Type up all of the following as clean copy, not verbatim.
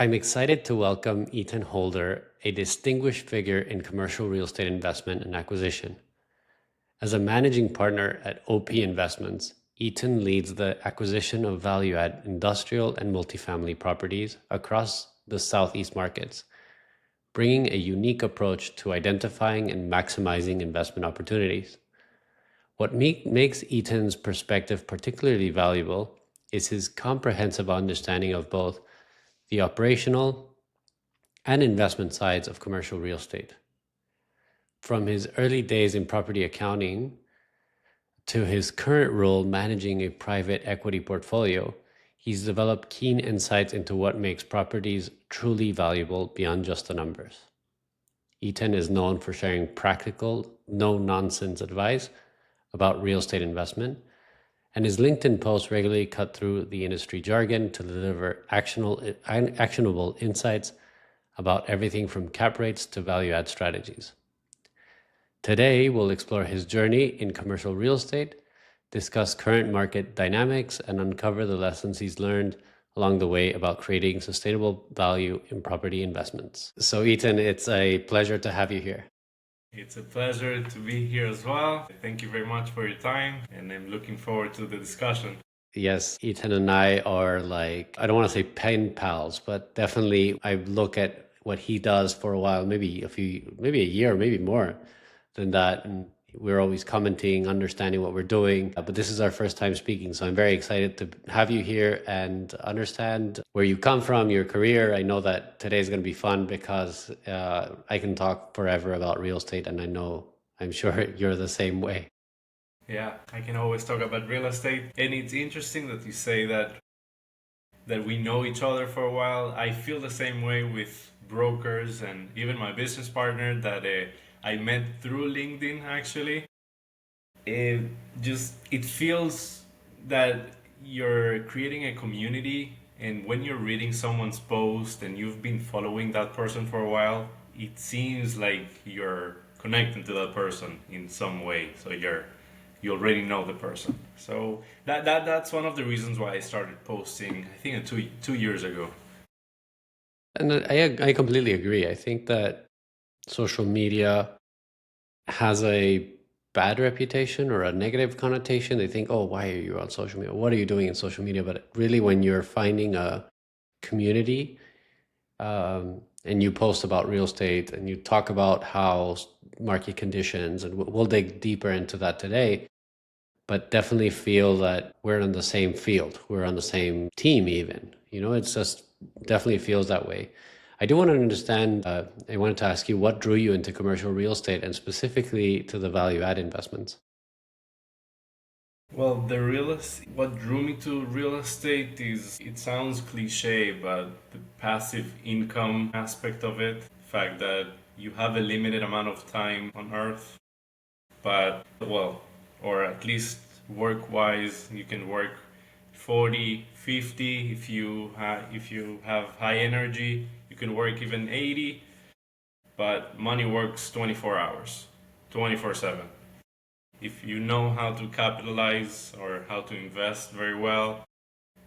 I'm excited to welcome Eitan Holder, a distinguished figure in commercial real estate investment and acquisition. As a managing partner at OP Investments, Eitan leads the acquisition of value-add industrial and multifamily properties across the Southeast markets, bringing a unique approach to identifying and maximizing investment opportunities. What makes Eitan's perspective particularly valuable is his comprehensive understanding of both the operational and investment sides of commercial real estate. From his early days in property accounting to his current role managing a private equity portfolio, he's developed keen insights into what makes properties truly valuable beyond just the numbers. Eitan is known for sharing practical, no-nonsense advice about real estate investment, and his LinkedIn posts regularly cut through the industry jargon to deliver actionable insights about everything from cap rates to value-add strategies. Today, we'll explore his journey in commercial real estate, discuss current market dynamics, and uncover the lessons he's learned along the way about creating sustainable value in property investments. So, Eitan, it's a pleasure to have you here. It's a pleasure to be here as well. Thank you very much for your time, and I'm looking forward to the discussion. Yes, Eitan and I are like, I don't want to say pen pals, but definitely I look at what he does for a while, maybe maybe a year, maybe more than that. And we're always commenting, understanding what we're doing. But this is our first time speaking. So I'm very excited to have you here and understand where you come from, your career. I know that today is going to be fun because I can talk forever about real estate, and I'm sure you're the same way. Yeah, I can always talk about real estate, and it's interesting that you say that we know each other for a while. I feel the same way with brokers and even my business partner that I met through LinkedIn actually. It feels that you're creating a community, and when you're reading someone's post and you've been following that person for a while, it seems like you're connecting to that person in some way. So you already know the person. So that's one of the reasons why I started posting, I think, 2 years ago. And I completely agree. I think that social media has a bad reputation or a negative connotation. They think, oh, why are you on social media? What are you doing in social media? But really, when you're finding a community and you post about real estate and you talk about how market conditions, and we'll dig deeper into that today, but definitely feel that we're on the same field. We're on the same team even. It's just definitely feels that way. I do want to understand, I wanted to ask you what drew you into commercial real estate and specifically to the value add investments. Well, what drew me to real estate is, it sounds cliche, but the passive income aspect of it, the fact that you have a limited amount of time on earth, but well, or at least work wise, you can work 40, 50 if you have high energy, you can work even 80, but money works 24 hours, 24/7. If you know how to capitalize or how to invest very well,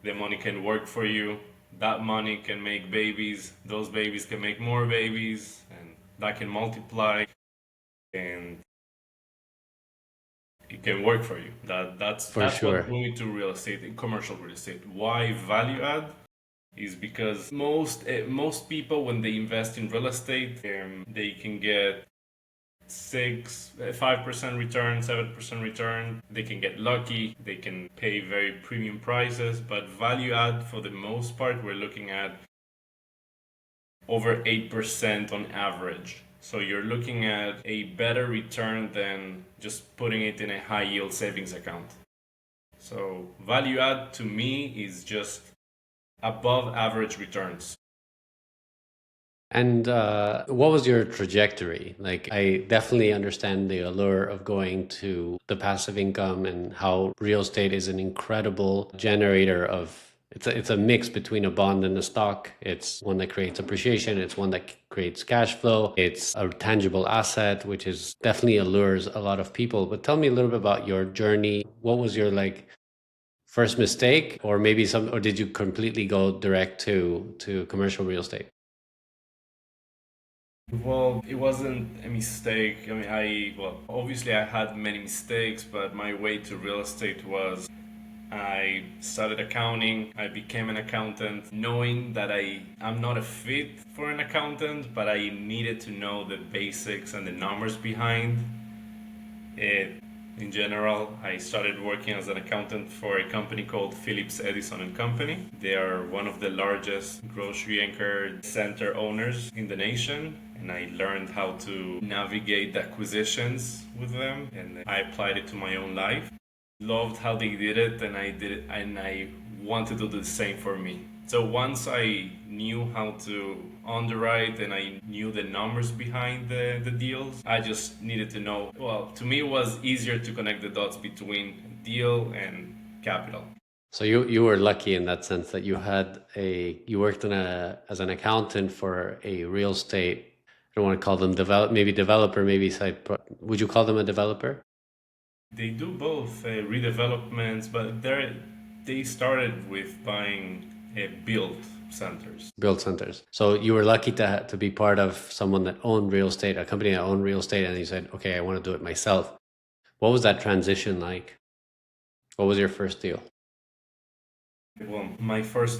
the money can work for you. That money can make babies, those babies can make more babies, and that can multiply, and it can work for you. For That's what sure. drew me to real estate and commercial real estate. Why value add? Is because most people, when they invest in real estate, they can get 5% return, 7% return. They can get lucky. They can pay very premium prices. But value add, for the most part, we're looking at over 8% on average. So you're looking at a better return than just putting it in a high yield savings account. So value add to me is just above average returns. And what was your trajectory? Like, I definitely understand the allure of going to the passive income and how real estate is an incredible generator of. It's a mix between a bond and a stock. It's one that creates appreciation. It's one that creates cash flow. It's a tangible asset, which is definitely allures a lot of people. But tell me a little bit about your journey. What was your like first mistake, or maybe or did you completely go direct to commercial real estate? Well, it wasn't a mistake. I mean, obviously I had many mistakes, but my way to real estate was I studied accounting, I became an accountant, knowing that I'm not a fit for an accountant, but I needed to know the basics and the numbers behind it. In general, I started working as an accountant for a company called Phillips Edison and Company. They are one of the largest grocery anchored center owners in the nation, and I learned how to navigate the acquisitions with them, and I applied it to my own life. Loved how they did it, and I did it, and I want to do the same for me. So once I knew how to underwrite and I knew the numbers behind the deals, I just needed to know. Well, to me, it was easier to connect the dots between deal and capital. So you were lucky in that sense that you worked as an accountant for a real estate. I don't want to call them developer, maybe would you call them a developer? They do both redevelopments, but they started with buying build centers. Build centers. So you were lucky to be part of someone that owned real estate, a company that owned real estate, and you said, okay, I want to do it myself. What was that transition like? What was your first deal? Well, first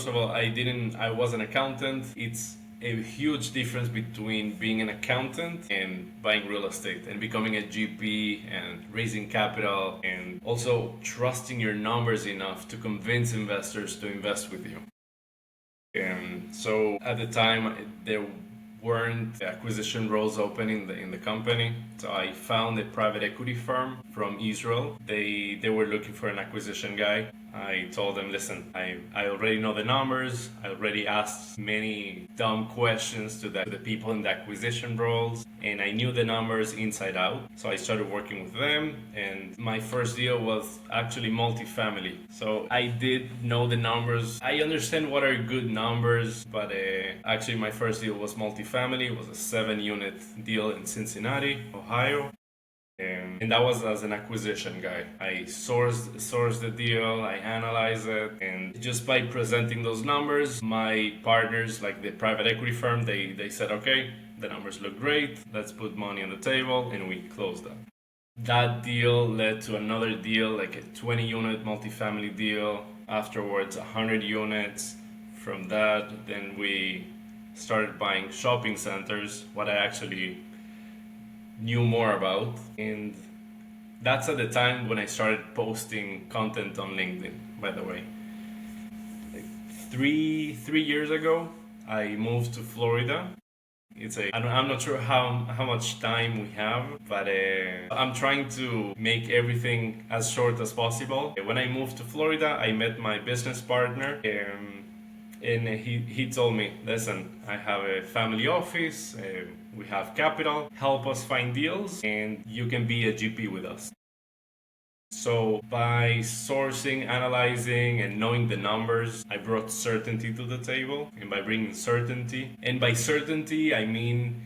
of all, I was an accountant. It's a huge difference between being an accountant and buying real estate and becoming a GP and raising capital and also trusting your numbers enough to convince investors to invest with you. And so at the time, there weren't acquisition roles open in the company. So I found a private equity firm from Israel. They were looking for an acquisition guy. I told them, listen, I already know the numbers. I already asked many dumb questions to the people in the acquisition roles, and I knew the numbers inside out. So I started working with them, and my first deal was actually multifamily. So I did know the numbers. I understand what are good numbers, but actually my first deal was multifamily. It was a 7-unit deal in Cincinnati, Ohio. And that was as an acquisition guy. I sourced the deal, I analyzed it, and just by presenting those numbers, my partners, like the private equity firm, they said, okay, the numbers look great, let's put money on the table, and we closed that. That deal led to another deal, like a 20-unit multifamily deal. Afterwards, 100 units. From that, then we started buying shopping centers, what I actually knew more about, and that's at the time when I started posting content on LinkedIn. By the way, like three years ago, I moved to Florida. I'm not sure how much time we have, but I'm trying to make everything as short as possible. When I moved to Florida, I met my business partner. And he told me, listen, I have a family office, we have capital, help us find deals, and you can be a GP with us. So by sourcing, analyzing, and knowing the numbers, I brought certainty to the table. And by bringing certainty, and by certainty, I mean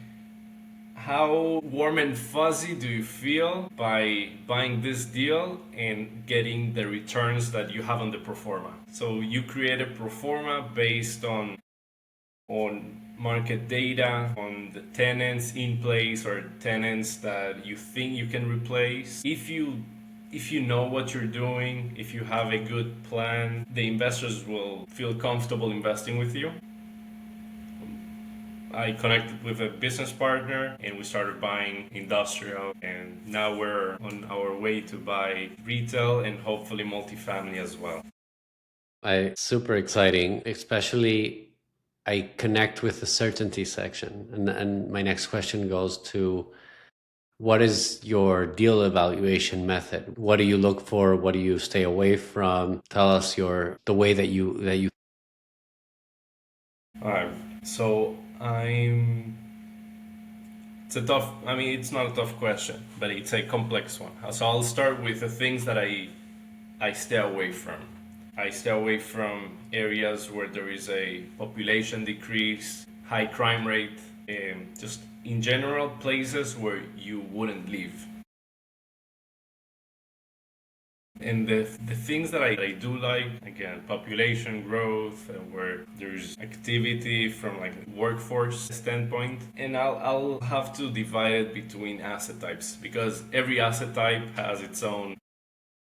how warm and fuzzy do you feel by buying this deal and getting the returns that you have on the pro forma? So you create a pro forma based on market data, on the tenants in place or tenants that you think you can replace. If you know what you're doing, if you have a good plan, the investors will feel comfortable investing with you. I connected with a business partner and we started buying industrial, and now we're on our way to buy retail and hopefully multifamily as well. Super exciting, especially I connect with the certainty section. And my next question goes to, what is your deal evaluation method? What do you look for? What do you stay away from? Tell us the way that you. All right. So it's not a tough question, but it's a complex one. So I'll start with the things that I stay away from. I stay away from areas where there is a population decrease, high crime rate, and just in general places where you wouldn't live. And the things that I do like, again, population growth, where there's activity from like workforce standpoint. And I'll have to divide it between asset types because every asset type has its own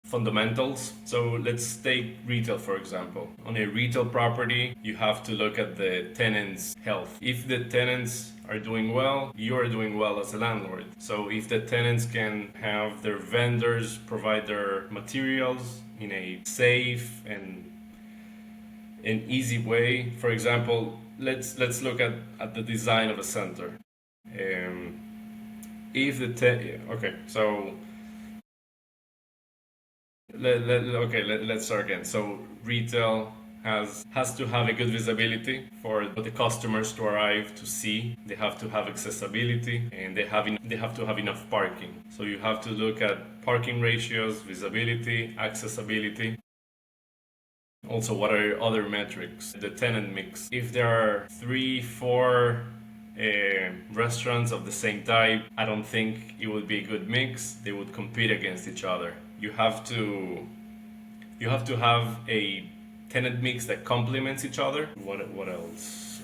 fundamentals. So let's take retail, for example. On a retail property, you have to look at the tenant's health. If the tenants are doing well, you're doing well as a landlord. So if the tenants can have their vendors provide their materials in a safe and an easy way, for example, let's look at the design of a center. Um, if the okay, so let's start again. So retail has to have a good visibility for the customers to arrive to see. They have to have accessibility, and they have to have enough parking. So you have to look at parking ratios, visibility, accessibility. Also, what are other metrics? The tenant mix. If there are 3, 4 restaurants of the same type, I don't think it would be a good mix. They would compete against each other. You have to have a tenant mix that complements each other. What else?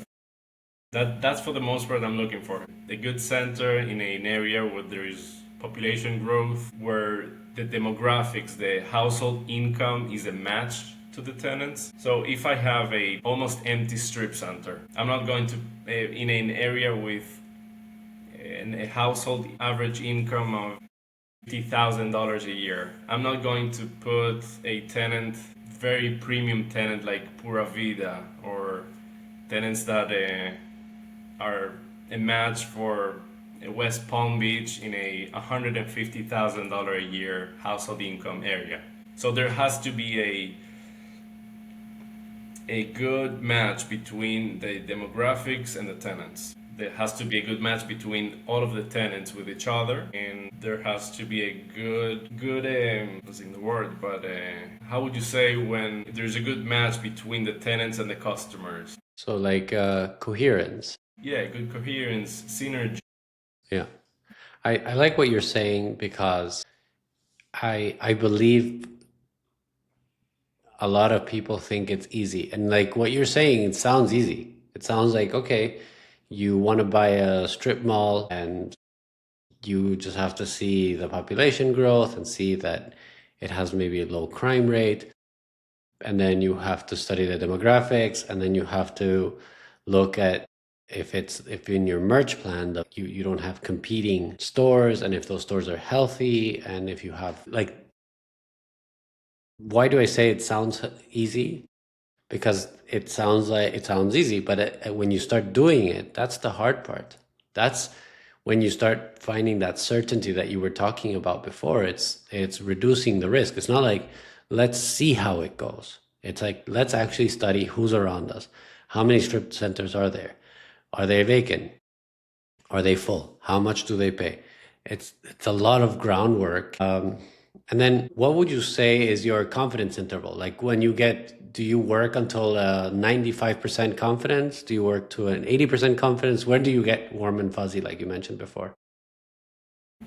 That's for the most part I'm looking for. A good center in an area where there is population growth, where the demographics, the household income is a match to the tenants. So if I have a almost empty strip center, I'm not going to in an area with a household average income of $50,000 a year. I'm not going to put a tenant, very premium tenant like Pura Vida, or tenants that are a match for West Palm Beach in a $150,000 a year household income area. So there has to be a good match between the demographics and the tenants. There has to be a good match between all of the tenants with each other, and there has to be a good losing the word, but how would you say when there's a good match between the tenants and the customers? So like coherence. Yeah, good coherence, synergy. Yeah. I like what you're saying because I believe a lot of people think it's easy. And like what you're saying, it sounds easy. It sounds like, okay, you want to buy a strip mall and you just have to see the population growth and see that it has maybe a low crime rate. And then you have to study the demographics, and then you have to look at if in your merch plan that you don't have competing stores, and if those stores are healthy, and if you have like, why do I say it sounds easy? Because it sounds easy, but when you start doing it, that's the hard part. That's when you start finding that certainty that you were talking about before. It's reducing the risk. It's not like, let's see how it goes. It's like, let's actually study who's around us. How many strip centers are there? Are they vacant? Are they full? How much do they pay? It's a lot of groundwork. And then what would you say is your confidence interval? Like when you do you work until 95% confidence? Do you work to an 80% confidence? When do you get warm and fuzzy, like you mentioned before?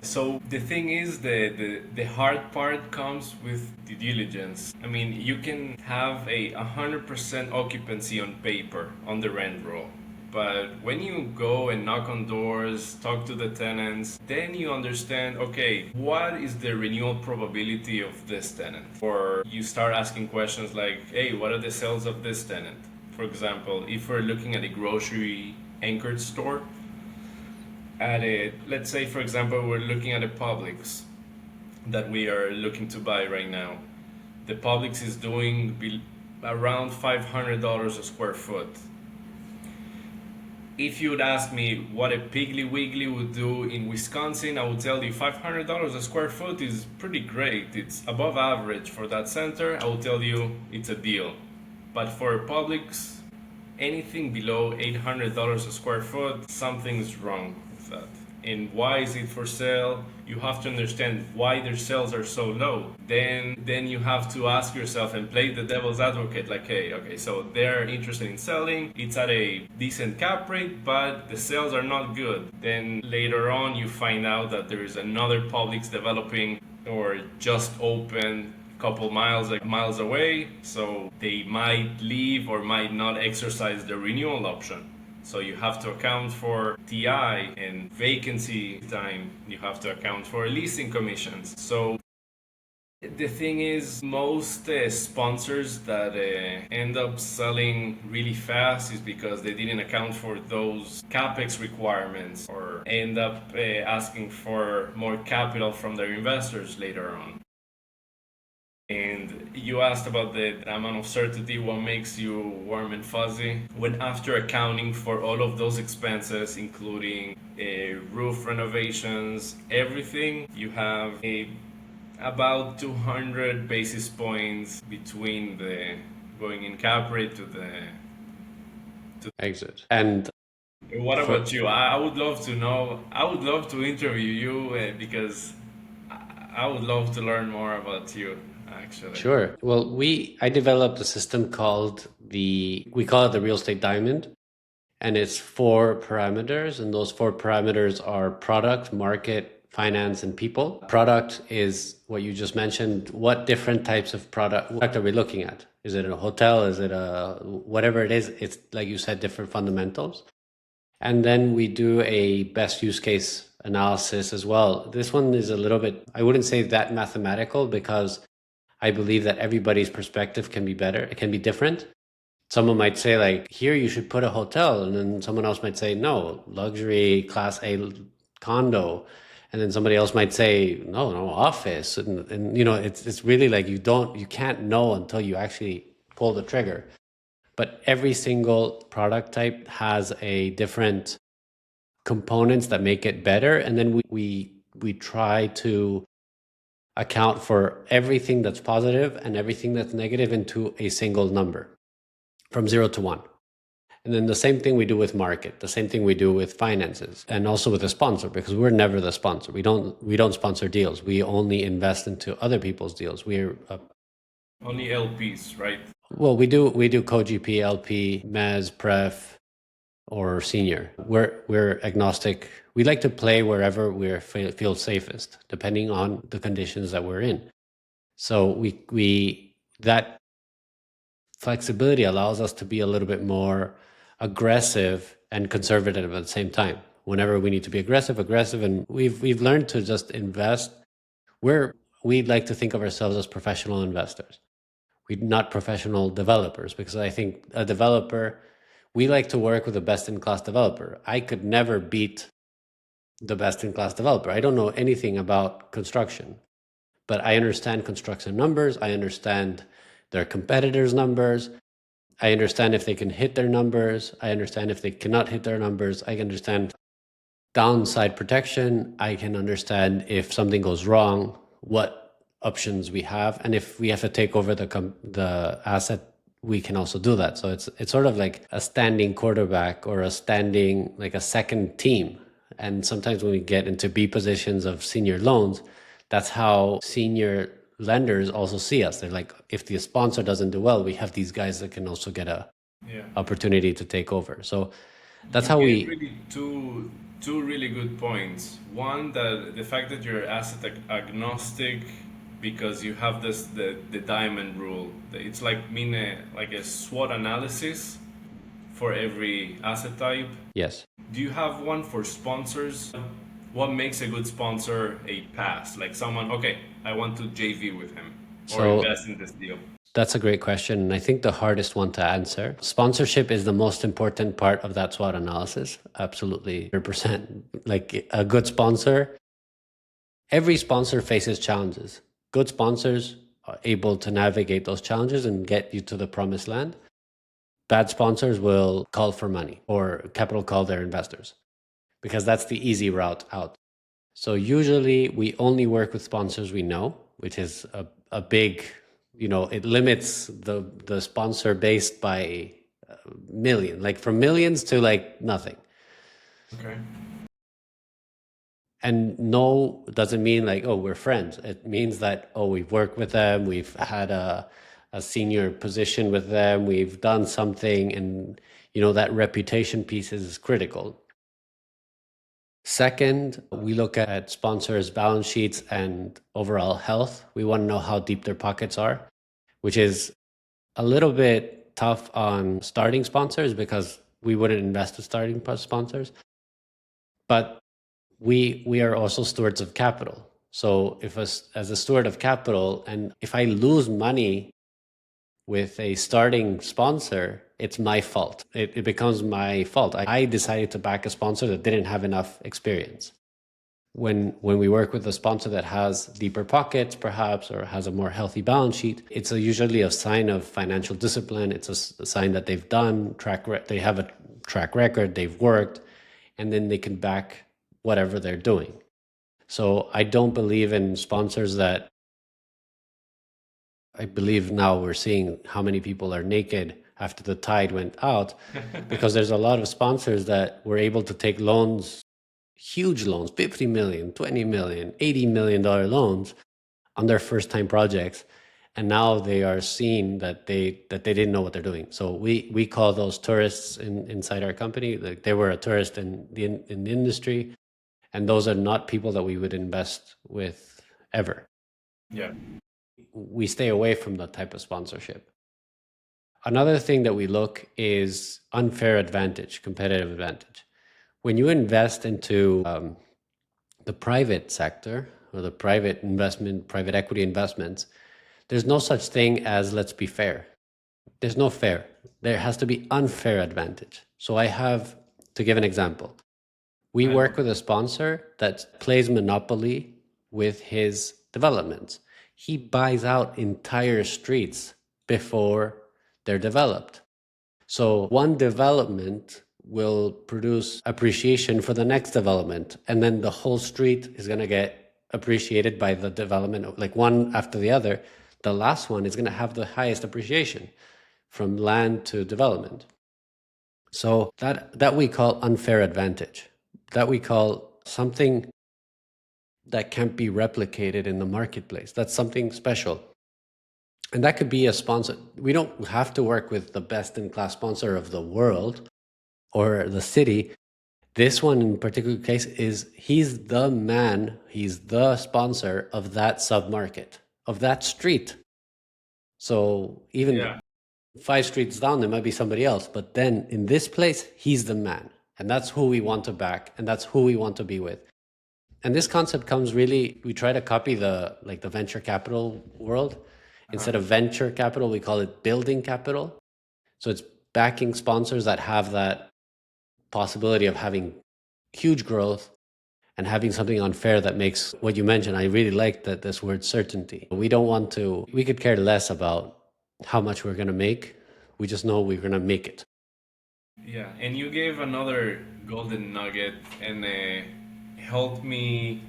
So the thing is, the hard part comes with the diligence. I mean, you can have a 100% occupancy on paper on the rent roll, but when you go and knock on doors, talk to the tenants, then you understand, okay, what is the renewal probability of this tenant? Or you start asking questions like, hey, what are the sales of this tenant? For example, if we're looking at a grocery anchored store, let's say, for example, we're looking at a Publix that we are looking to buy right now. The Publix is doing around $500 a square foot. If you would ask me what a Piggly Wiggly would do in Wisconsin, I would tell you $500 a square foot is pretty great. It's above average for that center. I will tell you it's a deal. But for Publix, anything below $800 a square foot, something's wrong with that. And why is it for sale? You have to understand why their sales are so low. Then you have to ask yourself and play the devil's advocate, like, hey, okay, so they're interested in selling, it's at a decent cap rate, but the sales are not good. Then later on you find out that there is another Publix developing or just open couple miles, like miles away, so they might leave or might not exercise the renewal option. So you have to account for TI and vacancy time. You have to account for leasing commissions. So the thing is, most sponsors that end up selling really fast is because they didn't account for those capex requirements or end up asking for more capital from their investors later on. And you asked about the amount of certainty, what makes you warm and fuzzy. When after accounting for all of those expenses, including roof renovations, everything, you have about 200 basis points between the going in cap rate to the exit. And what about you? I would love to know. I would love to interview you because I would love to learn more about you, actually. Sure. Well, I developed a system called we call it the real estate diamond, and it's 4 parameters, and those 4 parameters are product, market, finance, and people. Product is what you just mentioned. What different types of product are we looking at? Is it a hotel? Is it a whatever it is? It's like you said, different fundamentals. And then we do a best use case analysis as well. This one is a little bit, I wouldn't say that mathematical, because I believe that everybody's perspective can be better. It can be different. Someone might say like, here you should put a hotel. And then someone else might say, no, luxury class A condo. And then somebody else might say, no, office. And you know, it's really like you can't know until you actually pull the trigger. But every single product type has a different components that make it better. And then we try to account for everything that's positive and everything that's negative into a single number from 0 to 1. And then the same thing we do with market, the same thing we do with finances, and also with a sponsor, because we're never the sponsor. We don't sponsor deals. We only invest into other people's deals. We're only LPs, right? Well, we do co-GP, LP, MES, Pref, or senior. We're agnostic. We like to play wherever we feel safest, depending on the conditions that we're in. So we that flexibility allows us to be a little bit more aggressive and conservative at the same time. Whenever we need to be aggressive, and we've learned to just invest. We like to think of ourselves as professional investors. We're not professional developers, because I think a developer, we like to work with a best-in-class developer. I could never beat the best-in-class developer. I don't know anything about construction, but I understand construction numbers. I understand their competitors' numbers. I understand if they can hit their numbers. I understand if they cannot hit their numbers. I understand downside protection. I can understand if something goes wrong, what options we have, and if we have to take over the asset, we can also do that. So it's sort of like a standing quarterback, or a standing, like a second team. And sometimes when we get into B positions of senior loans, that's how senior lenders also see us. They're like, if the sponsor doesn't do well, we have these guys that can also get a opportunity to take over. So that's how we really two really good points. One, that the fact that you're asset agnostic, because you have the diamond rule. It's like like a SWOT analysis for every asset type. Yes. Do you have one for sponsors? What makes a good sponsor a pass? Like someone, okay, I want to JV with him or invest in this deal. That's a great question, and I think the hardest one to answer. Sponsorship is the most important part of that SWOT analysis. Absolutely, 100%. Like a good sponsor, every sponsor faces challenges. Good sponsors are able to navigate those challenges and get you to the promised land. Bad sponsors will call for money or capital call their investors, because that's the easy route out. So usually we only work with sponsors we know, which is a big, it limits the sponsor base by million, like from millions to like nothing. Okay. And no doesn't mean like, oh, we're friends. It means that, oh, we've worked with them, we've had a senior position with them, we've done something, and that reputation piece is critical. Second, we look at sponsors' balance sheets and overall health. We want to know how deep their pockets are, which is a little bit tough on starting sponsors because we wouldn't invest in starting sponsors. But we are also stewards of capital. So if as a steward of capital, and if I lose money with a starting sponsor, it's my fault. It becomes my fault. I decided to back a sponsor that didn't have enough experience. When we work with a sponsor that has deeper pockets, perhaps, or has a more healthy balance sheet, it's usually a sign of financial discipline. It's a sign that they've done they have a track record, they've worked, and then they can back whatever they're doing. So I don't believe in sponsors that, I believe now we're seeing how many people are naked after the tide went out, because there's a lot of sponsors that were able to take loans, huge loans, 50 million, 20 million, $80 million loans on their first time projects. And now they are seeing that they didn't know what they're doing. So we call those tourists inside our company. Like, they were a tourist in the industry, and those are not people that we would invest with ever. Yeah. We stay away from that type of sponsorship. Another thing that we look is unfair advantage, competitive advantage. When you invest into the private sector or the private investment, private equity investments, there's no such thing as let's be fair. There's no fair. There has to be unfair advantage. So I have to give an example. We work with a sponsor that plays Monopoly with his developments. He buys out entire streets before they're developed. So one development will produce appreciation for the next development, and then the whole street is going to get appreciated by the development of, like, one after the other. The last one is going to have the highest appreciation from land to development. So that we call unfair advantage. That we call something that can't be replicated in the marketplace. That's something special. And that could be a sponsor. We don't have to work with the best in class sponsor of the world or the city. This one in particular case he's the man, he's the sponsor of that submarket, of that street. So even 5 streets down, there might be somebody else. But then in this place, he's the man. And that's who we want to back. And that's who we want to be with. And this concept comes really, we try to copy the venture capital world. Instead of venture capital, we call it building capital. So it's backing sponsors that have that possibility of having huge growth and having something unfair that makes what you mentioned. I really like this word certainty. We could care less about how much we're going to make. We just know we're going to make it. Yeah, and you gave another golden nugget and helped me,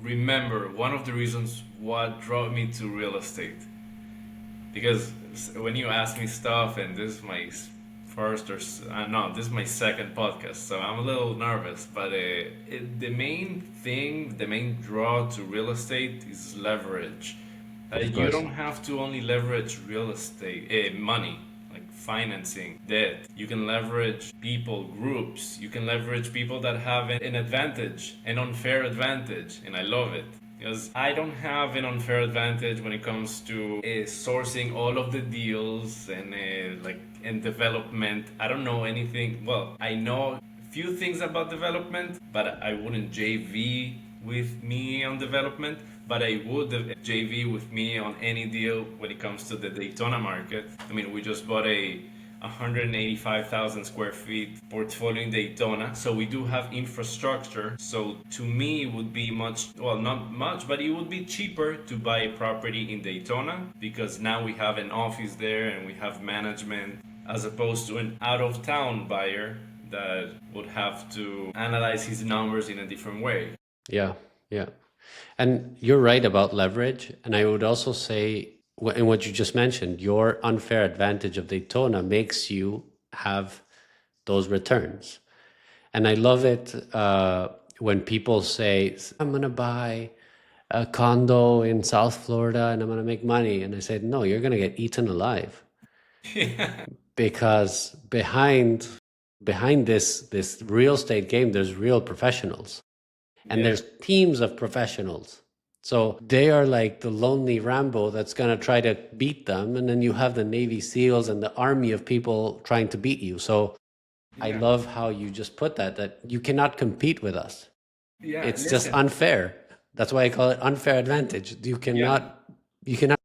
remember one of the reasons what drove me to real estate. Because when you ask me stuff, and this is my first or no, this is my second podcast, so I'm a little nervous. But the main thing, the main draw to real estate is leverage. You don't have to only leverage real estate money, like financing, debt. You can leverage people, groups. You can leverage people that have an advantage, an unfair advantage, and I love it. Because I don't have an unfair advantage when it comes to sourcing all of the deals and development. I don't know anything. Well, I know a few things about development, but I wouldn't JV with me on development. But I would JV with me on any deal when it comes to the Daytona market. I mean, we just bought a 185,000 square feet portfolio in Daytona. So we do have infrastructure. So to me, it would be not much, but it would be cheaper to buy a property in Daytona because now we have an office there and we have management, as opposed to an out of town buyer that would have to analyze his numbers in a different way. Yeah, yeah. And you're right about leverage. And I would also say, in what you just mentioned, your unfair advantage of Daytona makes you have those returns. And I love it when people say, I'm going to buy a condo in South Florida and I'm going to make money. And I said, no, you're going to get eaten alive. Because behind behind this real estate game, there's real professionals, and Yeah. there's teams of professionals. So they are like the lonely Rambo that's going to try to beat them. And then you have the Navy SEALs and the army of people trying to beat you. So I Yeah. love how you just put that you cannot compete with us. Yeah. It's just Listen. unfair. That's why I call it unfair advantage. Yeah. You cannot.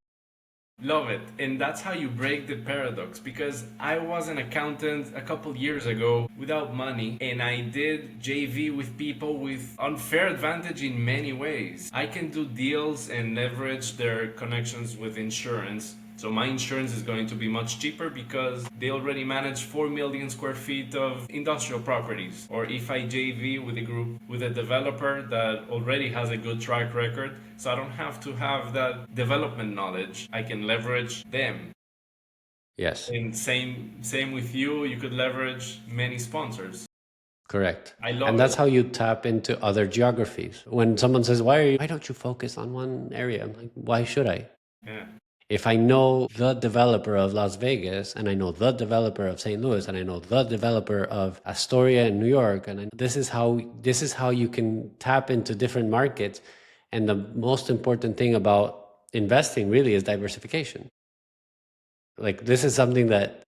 Love it. And that's how you break the paradox, because I was an accountant a couple years ago without money, and I did JV with people with unfair advantage in many ways. I can do deals and leverage their connections with insurance. So my insurance is going to be much cheaper because they already manage 4 million square feet of industrial properties. Or if I JV with a group, with a developer that already has a good track record, so I don't have to have that development knowledge, I can leverage them. Yes, And same with you, you could leverage many sponsors. correct. I And love that's it. how you tap into other geographies. When someone says, why don't you focus on one area? I'm like, why should I? Yeah. If I know the developer of Las Vegas, and I know the developer of St. Louis, and I know the developer of Astoria in New York, and this is how you can tap into different markets. And the most important thing about investing really is diversification. Like, this is something that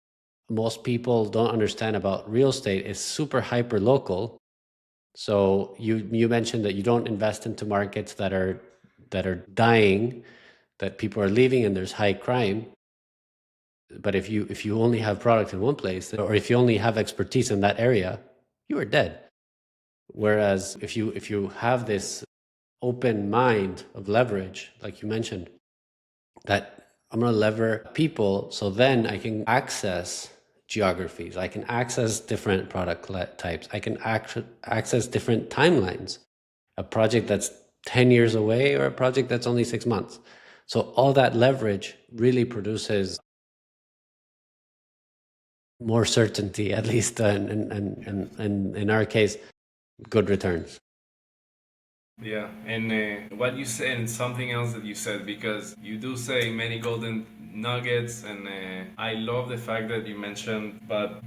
most people don't understand about real estate. Is super hyper local. So you mentioned that you don't invest into markets that are dying, that people are leaving, and there's high crime. But if you only have product in one place, or if you only have expertise in that area, you are dead. Whereas if you have this open mind of leverage, like you mentioned, that I'm going to lever people, so then I can access geographies, I can access different product types, I can access different timelines, a project that's 10 years away or a project that's only 6 months. So all that leverage really produces more certainty, at least in our case, good returns. Yeah, and what you said, and something else that you said, because you do say many golden nuggets, and I love the fact that you mentioned, but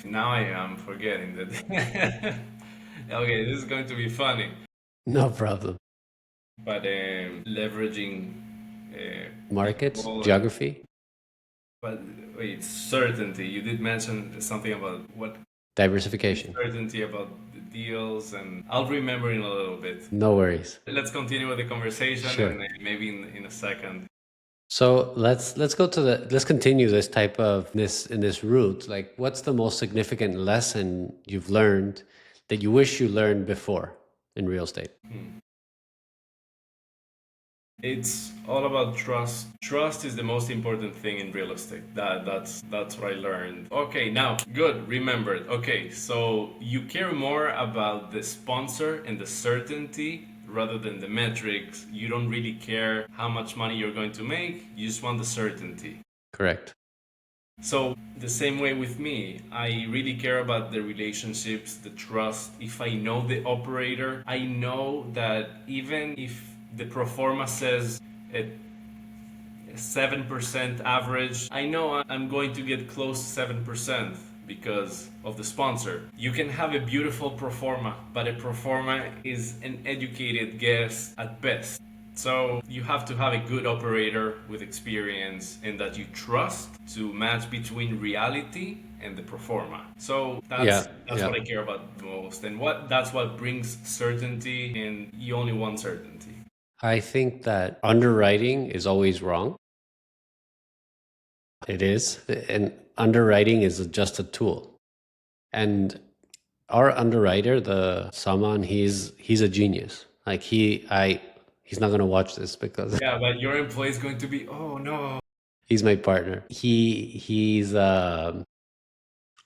now I am forgetting that. Okay, this is going to be funny, No problem. but leveraging Markets, people, geography, but wait, certainty. You did mention something about what diversification. certainty about the deals, and I'll remember in a little bit. No worries. Let's continue with the conversation, Sure. and maybe in a second. So let's continue this type of this in this route. Like, what's the most significant lesson you've learned that you wish you learned before in real estate? It's all about trust. Trust is the most important thing in real estate. That's what I learned. Okay, now good, remembered. Okay, so you care more about the sponsor and the certainty rather than the metrics. You don't really care how much money you're going to make. You just want the certainty. Correct. So the same way with me, I really care about the relationships, the trust. If I know the operator, I know that even if the pro forma says a 7% average, I know I'm going to get close to 7% because of the sponsor. You can have a beautiful pro forma, but a pro forma is an educated guess at best. So you have to have a good operator with experience and that you trust to match between reality and the pro forma. So that's what I care about the most, and that's what brings certainty, and you only want certainty. I think that underwriting is always wrong. It is, and underwriting is just a tool. And our underwriter, the Saman, he's a genius. Like he's not going to watch this because Yeah, but your employee is going to be, oh no. he's my partner. He's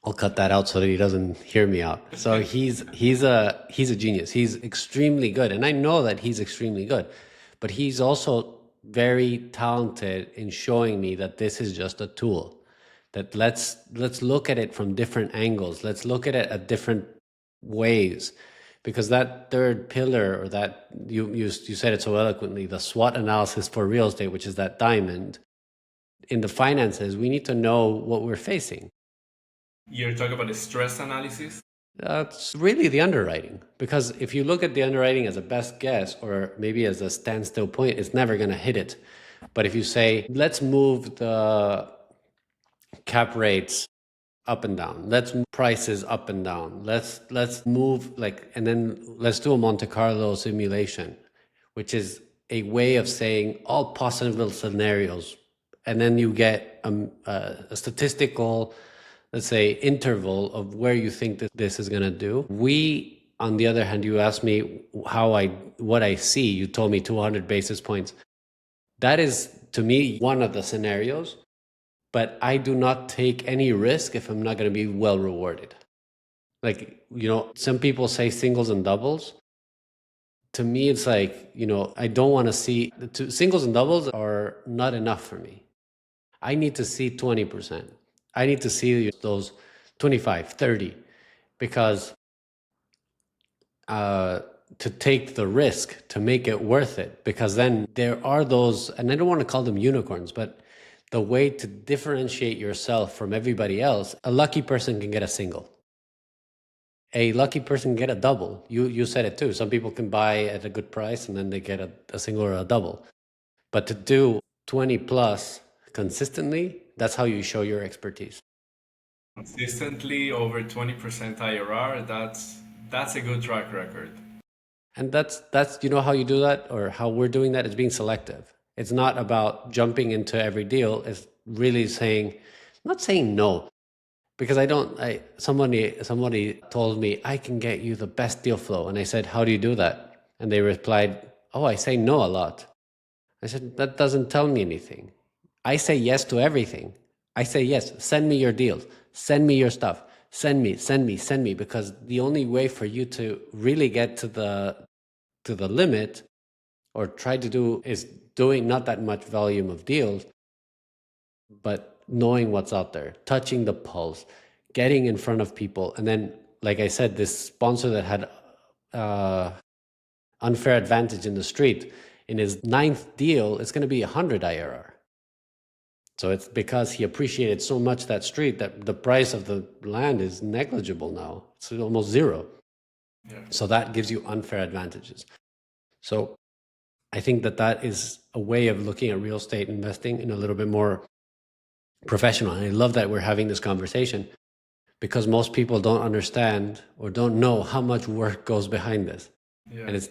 I'll cut that out so that he doesn't hear me out. So he's a genius. He's extremely good, and I know that he's extremely good, but he's also very talented in showing me that this is just a tool. That let's look at it from different angles. Let's look at it at different ways, because that third pillar, or that you said it so eloquently, the SWOT analysis for real estate, which is that diamond in the finances, we need to know what we're facing. You're talking about the stress analysis? That's really the underwriting. Because if you look at the underwriting as a best guess or maybe as a standstill point, it's never going to hit it. But if you say, let's move the cap rates up and down, let's move prices up and down, let's move like, and then let's do a Monte Carlo simulation, which is a way of saying all possible scenarios. And then you get a statistical, let's say, interval of where you think that this is going to do. We, on the other hand, you asked me what I see. You told me 200 basis points. That is, to me, one of the scenarios, but I do not take any risk if I'm not going to be well rewarded. Like, some people say singles and doubles. To me, it's like, I don't want to see singles and doubles are not enough for me. I need to see 20%. I need to see those 25, 30, because to take the risk, to make it worth it, because then there are those, and I don't want to call them unicorns, but the way to differentiate yourself from everybody else, a lucky person can get a single. A lucky person can get a double. You said it too. Some people can buy at a good price and then they get a single or a double. But to do 20 plus consistently, that's how you show your expertise. Consistently over 20% IRR, that's a good track record. And that's how you do that, or how we're doing that, is being selective. It's not about jumping into every deal. It's really not saying no, because somebody told me I can get you the best deal flow, and I said, how do you do that? And they replied, oh, I say no a lot. I said, that doesn't tell me anything. I say yes to everything. I say yes, send me your deals, send me your stuff, send me, because the only way for you to really get to the limit, or try to do, is doing not that much volume of deals, but knowing what's out there, touching the pulse, getting in front of people. And then, like I said, this sponsor that had unfair advantage in the street, in his 9th deal, it's going to be 100 IRR. So it's because he appreciated so much that street that the price of the land is negligible now. It's almost zero. Yeah. So that gives you unfair advantages. So I think that is a way of looking at real estate investing in a little bit more professional. And I love that we're having this conversation, because most people don't understand or don't know how much work goes behind this. Yeah. And it's,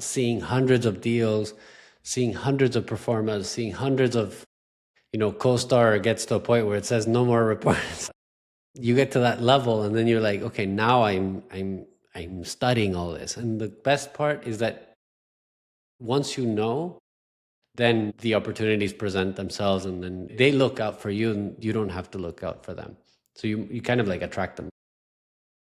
seeing hundreds of deals, seeing hundreds of performers, seeing hundreds of, CoStar gets to a point where it says no more reports. You get to that level, and then you're like, okay, now I'm studying all this. And the best part is that once you know, then the opportunities present themselves, and then they look out for you, and you don't have to look out for them. So you kind of like attract them.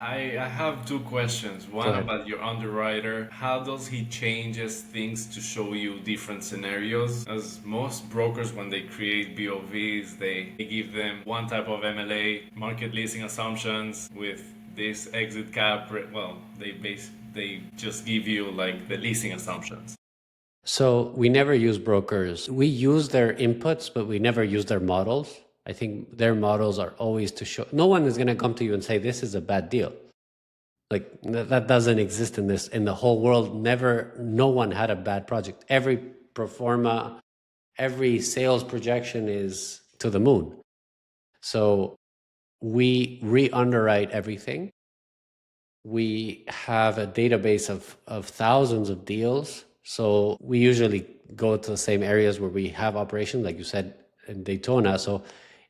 I have two questions. One about your underwriter. How does he changes things to show you different scenarios? As most brokers, when they create BOVs, they give them one type of MLA, market leasing assumptions, with this exit cap. Well, they just give you like the leasing assumptions. So we never use brokers. We use their inputs, but we never use their models. I think their models are always to show. No one is going to come to you and say, this is a bad deal. Like, that doesn't exist in the whole world. No one had a bad project. Every pro forma, every sales projection is to the moon. So we re-underwrite everything. We have a database of thousands of deals. So we usually go to the same areas where we have operations, like you said, in Daytona. So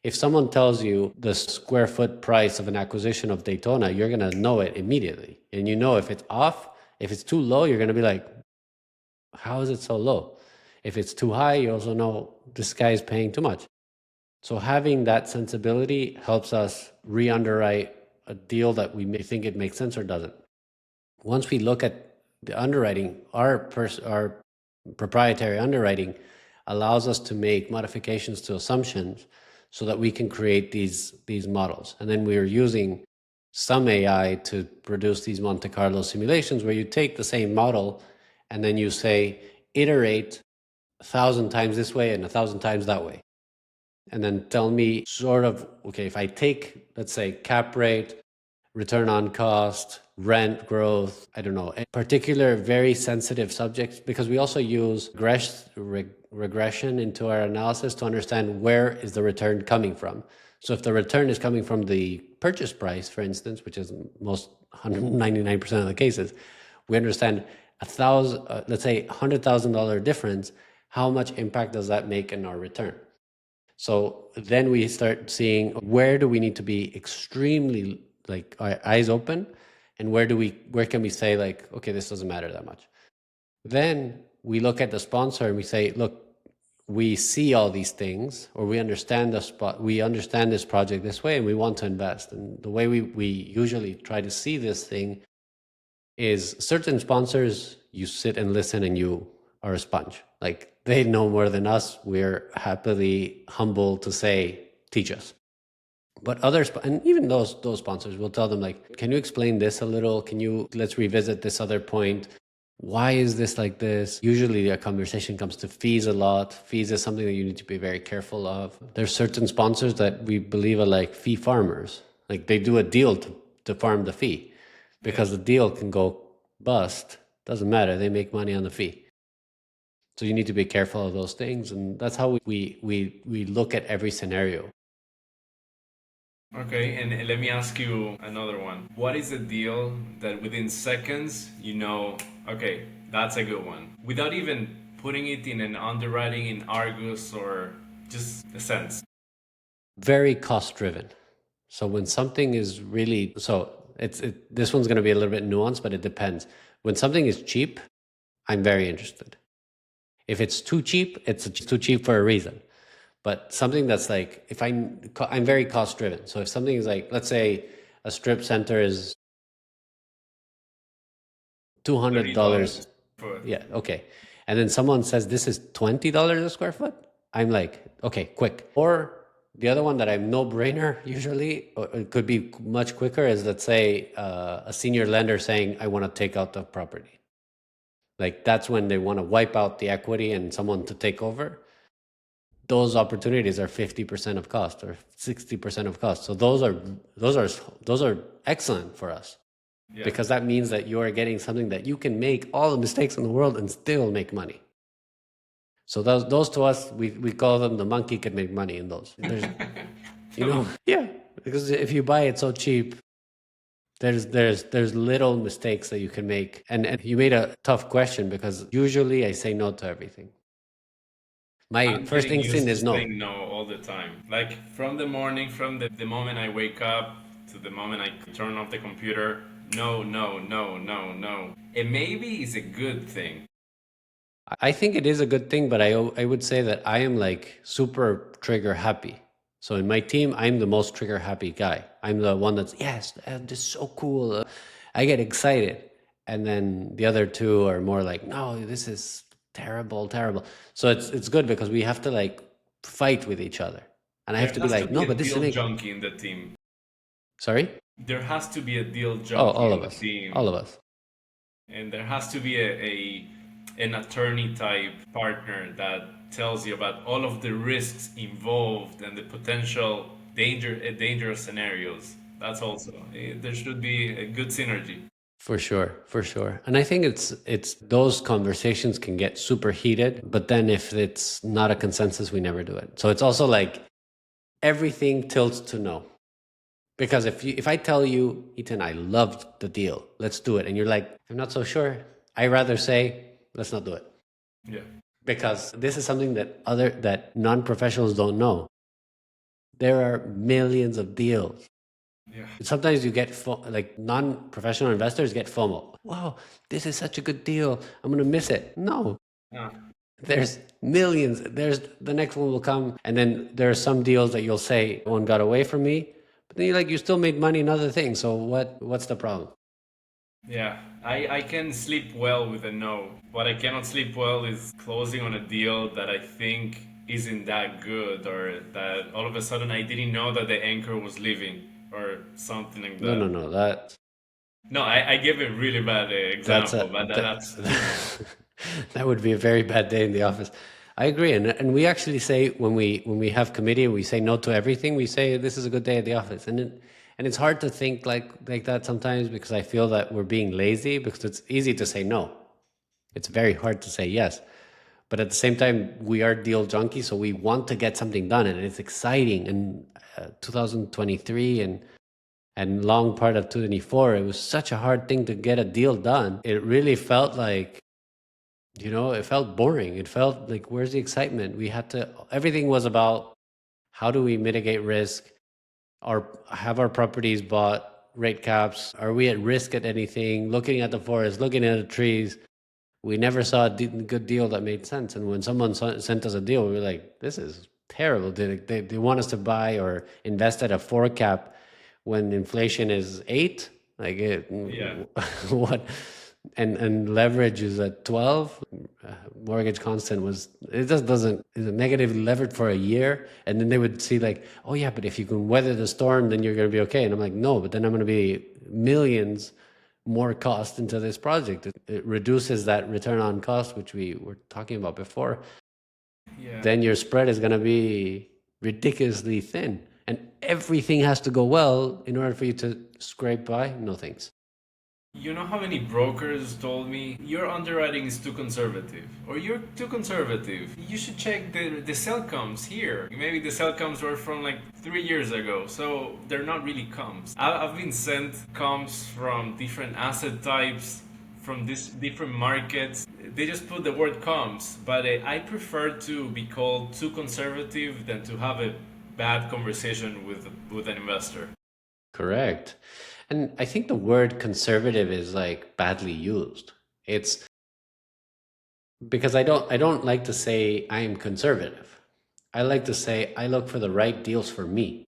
if someone tells you the square foot price of an acquisition of Daytona, you're going to know it immediately. And if it's off, if it's too low, you're going to be like, how is it so low? If it's too high, you also know this guy is paying too much. So having that sensibility helps us re-underwrite a deal that we may think it makes sense or doesn't. Once we look at the underwriting, our proprietary underwriting allows us to make modifications to assumptions so that we can create these models. And then we're using some AI to produce these Monte Carlo simulations, where you take the same model and then you say, iterate 1,000 times this way and 1,000 times that way. and then tell me sort of, okay, if I take, let's say, cap rate, return on cost, rent growth, I don't know, particular very sensitive subjects, because we also use regression into our analysis to understand where is the return coming from. So if the return is coming from the purchase price, for instance, which is most 199% of the cases, we understand let's say $100,000 difference, how much impact does that make in our return? So then we start seeing where do we need to be extremely like our eyes open, and where can we say like, okay, this doesn't matter that much. Then we look at the sponsor and we say, look, we see all these things, or we understand we understand this project this way, and we want to invest. And the way we usually try to see this thing is certain sponsors, you sit and listen and you are a sponge. Like they know more than us. We're happily humble to say, teach us. But others, and even those sponsors, will tell them like, can you explain this a little? Let's revisit this other point. Why is this like this? Usually a conversation comes to fees a lot. Fees is something that you need to be very careful of. There's certain sponsors that we believe are like fee farmers. Like they do a deal to farm the fee, because the deal can go bust. Doesn't matter. They make money on the fee. So you need to be careful of those things. And that's how we look at every scenario. Okay, and let me ask you another one. What is a deal that within seconds you know, okay, that's a good one, without even putting it in an underwriting in Argus or just a sense? Very cost driven. So when something is really, this one's going to be a little bit nuanced, but it depends. When something is cheap, I'm very interested. If it's too cheap, it's too cheap for a reason. But something that's like, if I'm very cost driven. So if something is like, let's say a strip center is $200. Yeah, okay. And then someone says this is $20 a square foot. I'm like, okay, quick. Or the other one that I'm no brainer usually, or it could be much quicker, is let's say a senior lender saying, I want to take out the property. Like that's when they want to wipe out the equity and someone to take over. Those opportunities are 50% of cost or 60% of cost. So those are excellent for us. Yeah. Because that means that you are getting something that you can make all the mistakes in the world and still make money. So those to us, we call them the monkey can make money in those. Yeah, because if you buy it so cheap, there's little mistakes that you can make. And you made a tough question, because usually I say no to everything. My first instinct is no. Saying no all the time. Like from the morning, from the moment I wake up to the moment I turn off the computer, no, no, no, no, no. And maybe it's a good thing. I think it is a good thing, but I would say that I am like super trigger happy. So in my team, I'm the most trigger happy guy. I'm the one that's, yes, this is so cool. I get excited. And then the other two are more like, no, this is terrible. So it's good because we have to like fight with each other. And I have to be like, no, but this is a junkie in the team. Sorry? There has to be a deal junkie all of in us. the team. All of us. And there has to be an attorney type partner that tells you about all of the risks involved and the potential dangerous scenarios. That's also, there should be a good synergy. For sure. And I think it's those conversations can get super heated, but then if it's not a consensus, we never do it. So it's also like everything tilts to no. Because if I tell you, Eitan, I loved the deal, let's do it, and you're like, I'm not so sure, I rather say, let's not do it. Yeah. Because this is something that non-professionals don't know. There are millions of deals. Yeah. Sometimes you get like non-professional investors get FOMO. Wow, this is such a good deal, I'm going to miss it. No. There's millions. There's the next one will come. And then there are some deals that you'll say, one got away from me. But then you still made money in other things. So what's the problem? Yeah, I can sleep well with a no. What I cannot sleep well is closing on a deal that I think isn't that good, or that all of a sudden I didn't know that the anchor was leaving or something like that. No. No, I give a really bad example, but that's that would be a very bad day in the office. I agree, and we actually say when we have committee, we say no to everything. We say this is a good day at the office, and it's hard to think like that sometimes because I feel that we're being lazy because it's easy to say no. It's very hard to say yes, but at the same time, we are deal junkies, so we want to get something done, and it's exciting. And 2023 and long part of 2024, it was such a hard thing to get a deal done. It really felt like, it felt boring. It felt like, where's the excitement? Everything was about how do we mitigate risk, or have our properties bought, rate caps, are we at risk at anything, looking at the forest, looking at the trees. We never saw a good deal that made sense. And when someone sent us a deal, we were like, this is terrible. They want us to buy or invest at a 4 cap when inflation is 8. Like Yeah. what? And leverage is at 12. Mortgage constant it just doesn't, is a negative levered for a year. And then they would see like, oh yeah, but if you can weather the storm, then you're going to be okay. And I'm like, no, but then I'm going to be millions more cost into this project. It reduces that return on cost, which we were talking about before. Yeah. Then your spread is going to be ridiculously thin. And everything has to go well in order for you to scrape by. No thanks. You know how many brokers told me your underwriting is too conservative, or you're too conservative? You should check the cell comps here. Maybe the cell comps were from like 3 years ago, so they're not really comps. I've been sent comps from different asset types, from these different markets. They just put the word comps, but I prefer to be called too conservative than to have a bad conversation with an investor. Correct. And I think the word conservative is like badly used. It's because I don't like to say I am conservative. I like to say I look for the right deals for me.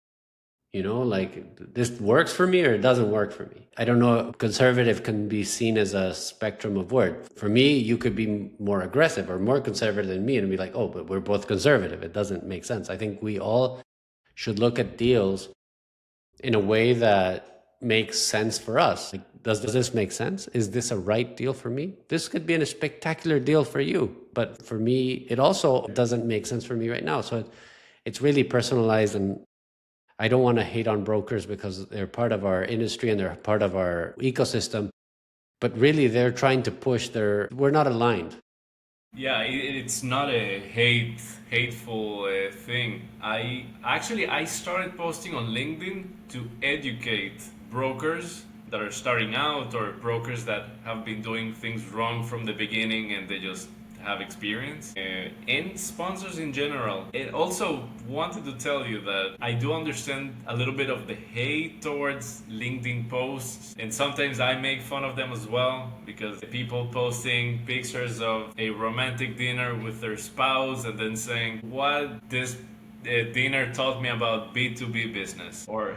Like this works for me or it doesn't work for me. I don't know. Conservative can be seen as a spectrum of word. For me, you could be more aggressive or more conservative than me and be like, oh, but we're both conservative. It doesn't make sense. I think we all should look at deals in a way that makes sense for us. Like, does this make sense? Is this a right deal for me? This could be a spectacular deal for you, but for me, it also doesn't make sense for me right now. So it's really personalized, and I don't want to hate on brokers because they're part of our industry and they're part of our ecosystem, but really they're trying to we're not aligned. Yeah, it's not a hateful thing. I started posting on LinkedIn to educate brokers that are starting out, or brokers that have been doing things wrong from the beginning and they just have experience, and sponsors in general. And also wanted to tell you that I do understand a little bit of the hate towards LinkedIn posts, and sometimes I make fun of them as well, because the people posting pictures of a romantic dinner with their spouse and then saying what this dinner taught me about B2B business, or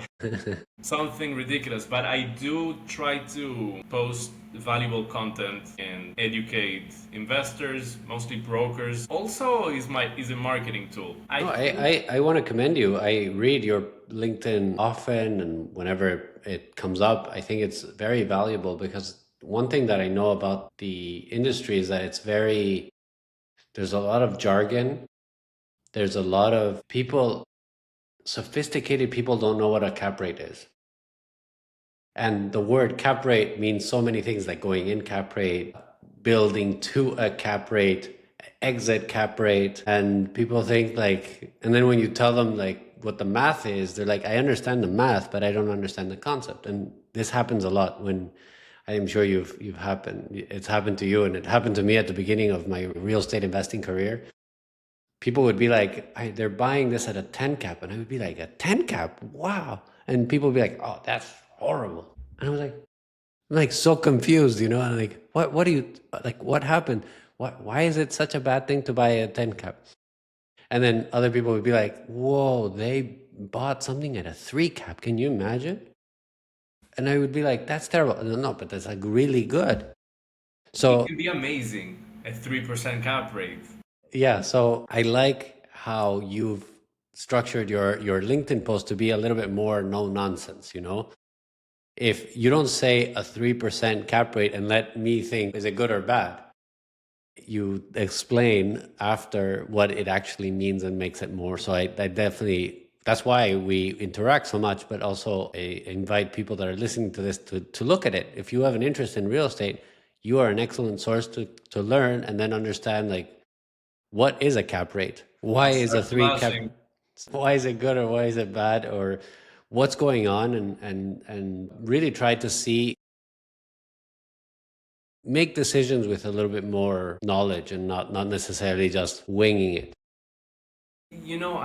something ridiculous. But I do try to post valuable content and educate investors, mostly brokers. Also, is a marketing tool. No, I want to commend you. I read your LinkedIn often, and whenever it comes up, I think it's very valuable because one thing that I know about the industry is that there's a lot of jargon. There's a lot of sophisticated people don't know what a cap rate is. And the word cap rate means so many things, like going in cap rate, building to a cap rate, exit cap rate. And people think and then when you tell them like what the math is, they're like, I understand the math, but I don't understand the concept. And this happens a lot when I'm sure it's happened to you, and it happened to me at the beginning of my real estate investing career. People would be like, they're buying this at a 10 cap. And I would be like, a 10 cap? Wow. And people would be like, oh, that's horrible. And I was like, I'm like so confused, and like, what do you, like, what happened? Why is it such a bad thing to buy a 10 cap? And then other people would be like, whoa, they bought something at a 3 cap. Can you imagine? And I would be like, that's terrible. No, but that's like really good. So it can be amazing at 3% cap rate. yeah, so I like how you've structured your LinkedIn post to be a little bit more no nonsense, If you don't say a 3% cap rate and let me think, is it good or bad? you explain after what it actually means and makes it more. So I definitely, that's why we interact so much, but also I invite people that are listening to this to look at it. If you have an interest in real estate, you are an excellent source to learn and then understand, like, what is a cap rate? Why And is a start three cap? flashing. Why is it good or why is it bad? Or what's going on? And really try to see, make decisions with a little bit more knowledge and not necessarily just winging it.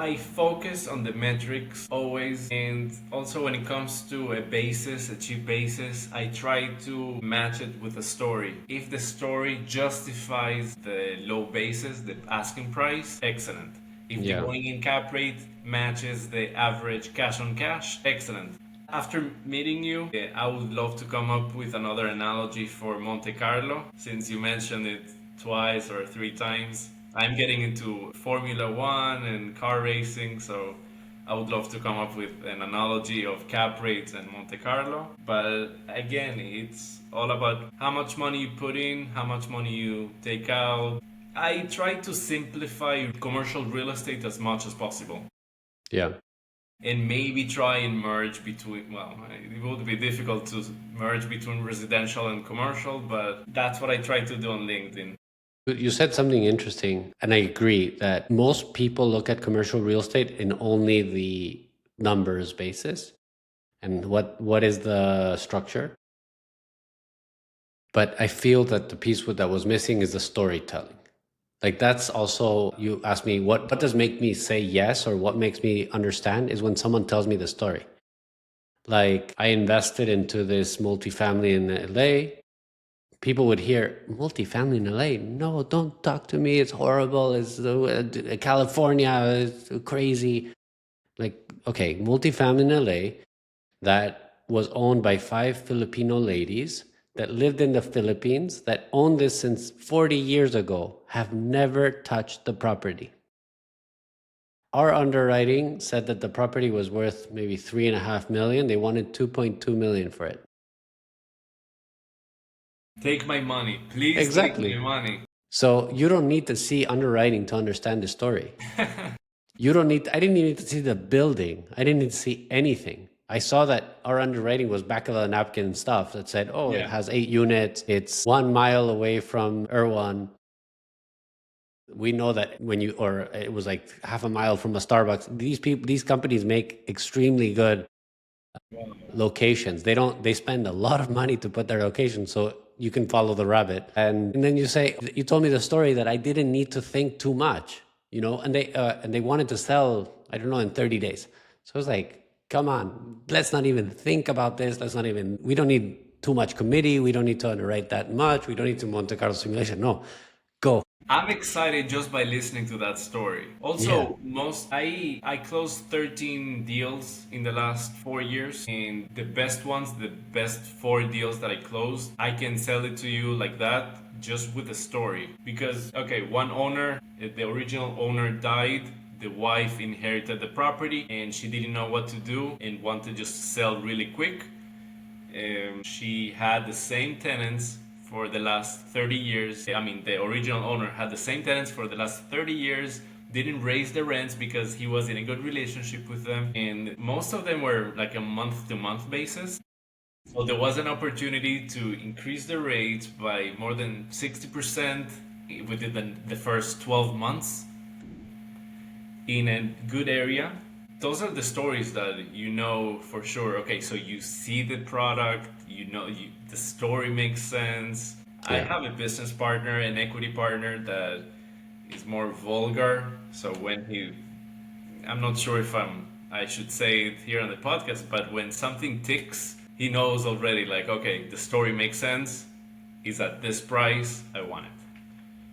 I focus on the metrics always, and also when it comes to a cheap basis, I try to match it with a story. If the story justifies the low basis, the asking price, excellent. If the Yeah. going in cap rate matches the average cash on cash, excellent. After meeting you, I would love to come up with another analogy for Monte Carlo, since you mentioned it twice or three times. I'm getting into Formula One and car racing, so I would love to come up with an analogy of cap rates and Monte Carlo. But again, it's all about how much money you put in, how much money you take out. I try to simplify commercial real estate as much as possible. Yeah. And maybe try and merge between, well, it would be difficult to merge between residential and commercial, but that's what I try to do on LinkedIn. You said something interesting, and I agree that most people look at commercial real estate in only the numbers basis and what is the structure. But I feel that the piece that was missing is the storytelling. Like, that's also, you asked me, what does make me say yes, or what makes me understand, is when someone tells me the story. Like, I invested into this multifamily in LA. People would hear multifamily in LA. No, don't talk to me. It's horrible. It's California. It's crazy. Like, okay, multifamily in LA that was owned by 5 Filipino ladies that lived in the Philippines, that owned this since 40 years ago, have never touched the property. Our underwriting said that the property was worth maybe 3.5 million. They wanted 2.2 million for it. Take my money. Please take my Exactly. money. So you don't need to see underwriting to understand the story. You don't need, I didn't need to see the building. I didn't need to see anything. I saw that our underwriting was back of the napkin stuff that said, oh, it Yeah. has 8 units. It's 1 mile away from Erwan. We know that or it was like half a mile from a Starbucks. These companies make extremely good locations. They spend a lot of money to put their location so you can follow the rabbit. And then you told me the story that I didn't need to think too much, and they wanted to sell, I don't know, in 30 days. So I was like, come on, let's not even think about this. We don't need too much committee. We don't need to underwrite that much. We don't need to Monte Carlo simulation. No, go. I'm excited just by listening to that story. Yeah. Also, I closed 13 deals in the last 4 years, and the best ones, the best 4 deals that I closed, I can sell it to you like that just with a story. Because okay, one owner, the original owner died, the wife inherited the property and she didn't know what to do and wanted to just sell really quick. She had the same tenants for the last 30 years. I mean, the original owner had the same tenants for the last 30 years, didn't raise the rents because he was in a good relationship with them, and most of them were like a month to month basis. So there was an opportunity to increase the rate by more than 60% within the first 12 months in a good area. Those are the stories that you know for sure. Okay, so you see the product, the story makes sense. I Yeah. have a business partner, an equity partner that is more vulgar. So I'm not sure if I should say it here on the podcast, but when something ticks, he knows already. Like, okay, the story makes sense. Is at this price. I want it.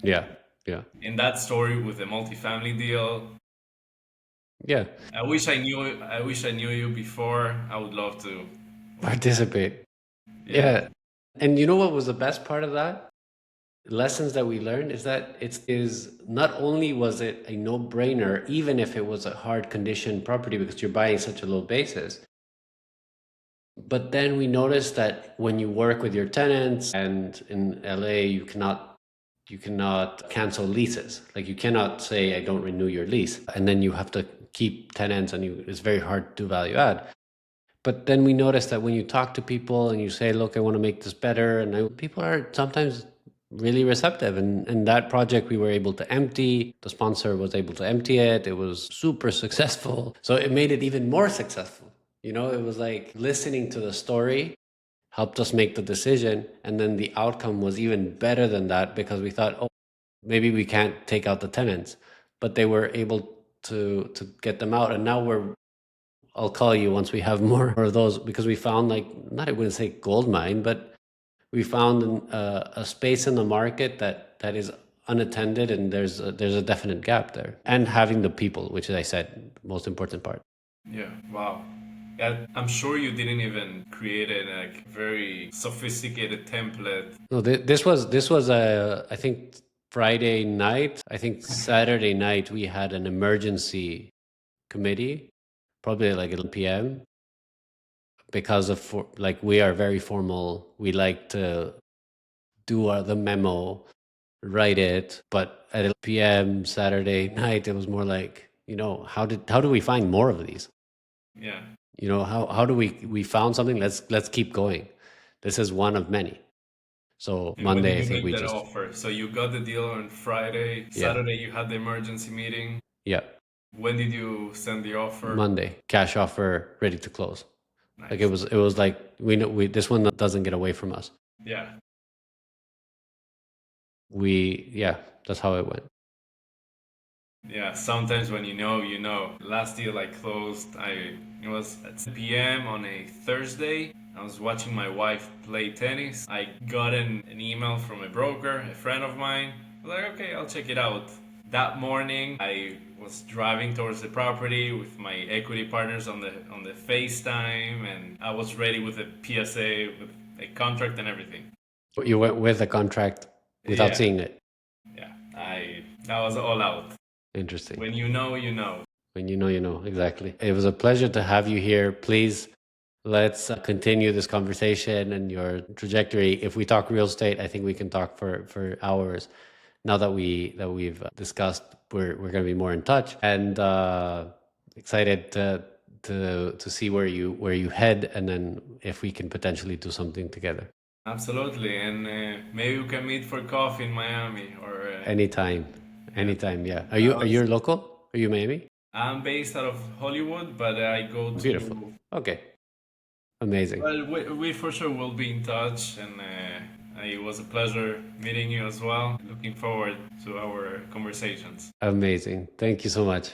Yeah. Yeah. In that story with the multifamily deal, Yeah. I wish I knew you before. I would love to. Participate. Yeah. Yeah. And you know what was the best part of that? Lessons that we learned is that is not only was it a no-brainer, even if it was a hard condition property because you're buying such a low basis, but then we noticed that when you work with your tenants, and in LA, you cannot You cannot cancel leases. Like you cannot say, I don't renew your lease. And then you have to keep tenants and it's very hard to value add. But then we noticed that when you talk to people and you say, look, I want to make this better. And people are sometimes really receptive. And that project we were able to empty. The sponsor was able to empty it. It was super successful. So it made it even more successful. You know, it was like listening to the story helped us make the decision. And then the outcome was even better than that because we thought, oh, maybe we can't take out the tenants, but they were able to get them out. And now I'll call you once we have more of those, because we found, like, not, I wouldn't say gold mine, but we found a space in the market that is unattended, and there's a definite gap there. And having the people, which, as I said, most important part. Yeah, wow. Yeah, I'm sure you didn't even create a like very sophisticated template. No, this was I think Friday night. I think Saturday night we had an emergency committee, probably like 11 p.m. because of like we are very formal. We like to do the memo, write it, but at 11 p.m. Saturday night it was more like, how do we find more of these? Yeah. How do we found something? Let's keep going. This is one of many. So And when did Monday, I you think make we that just offer? So you got the deal on Friday. yeah Saturday you had the emergency meeting. yeah When did you send the offer? Monday, cash offer, ready to close. Like Nice. it was like we know this one doesn't get away from us. Yeah. That's how it went. Yeah, sometimes when you know, you know. Last deal I closed, it was at 7 p.m. on a Thursday. I was watching my wife play tennis. I got an email from a broker, a friend of mine. I was like, okay, I'll check it out. That morning, I was driving towards the property with my equity partners on the FaceTime, and I was ready with a PSA, with a contract and everything. But you went with a contract without Yeah, seeing it. yeah. That was all out. Interesting. When you know, you know. When you know exactly. It was a pleasure to have you here. Please, let's continue this conversation and your trajectory. If we talk real estate, I think we can talk for hours. Now that we've discussed, we're going to be more in touch, and excited to see where you head, and then if we can potentially do something together. Absolutely, and maybe we can meet for coffee in Miami or Anytime, yeah. anytime. Yeah. That Are you was, local? Are you Miami? I'm based out of Hollywood, but I go Beautiful. to. Okay. Amazing. Well, we for sure will be in touch, and it was a pleasure meeting you as well. Looking forward to our conversations. Amazing. Thank you so much.